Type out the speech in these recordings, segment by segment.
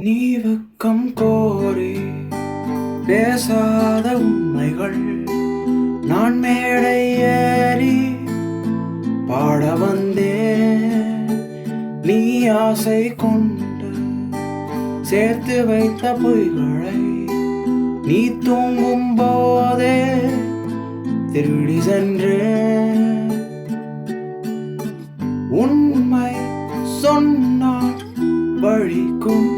நீ வெக்கம் கோரி பேசாத உண்மைகள் நான் மேடை ஏறி பாட வந்தேன். நீ ஆசை கொண்டு சேர்த்து வைத்த பொய்களை நீ தூங்கும் போதே திருடி சென்றேன். உண்மை சொன்னால் வழிக்கும்,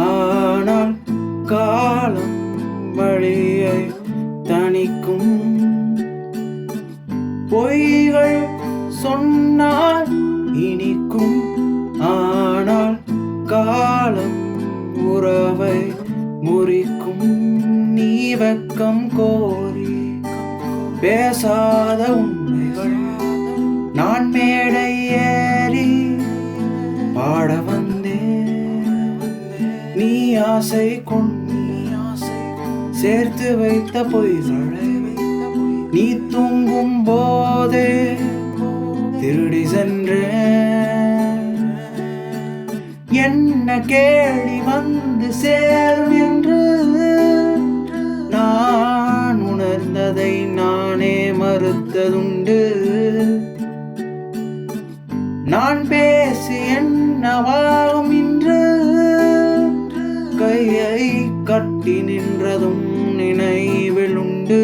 ஆனால் காலம் வழியை தணிக்கும். பொய்கள் சொன்னால் இனிக்கும், ஆனால் காலம் உறவை முறிக்கும். நீ வெக்கம் கோரி பேசாத உண்மைகள் நான் மேடை ஏறி பாட வந்தேன். நீ ஆசை கொண்டு சேர்த்து வைத்த பொய்களை நீ தூங்கும் போதே திருடி சென்றேன். என்ன கேள்வி வந்து சேரும் என்று நான் உணர்ந்ததை நானே மறுத்ததுண்டு. நான் பேசி என்னவாகும் இன்று கையை கட்டி நின்றதும் நினைவில் உண்டு.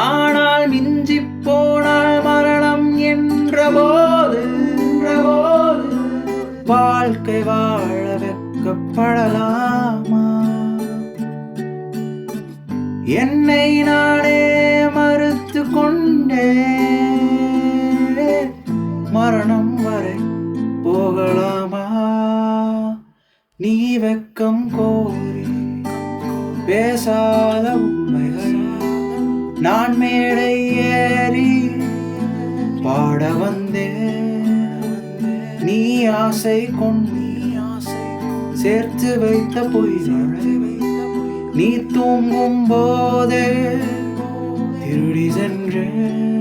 ஆனால் மிஞ்சி போனால் மரணம் என்ற போது வாழ்க்கை வாழ வெட்கப்படலாமா? என்னை நானே மறுத்து கொண்டே மரணம் வரை போகலாமா? நீ வெக்கம் கோரி பேசாத உண்மைகள் நான் மேடை ஏறி பாட வந்தேன். நீ ஆசை கொண்டு சேர்த்து வைத்த பொய்களை நீ தூங்கும் போதே திருடி சென்றேன்.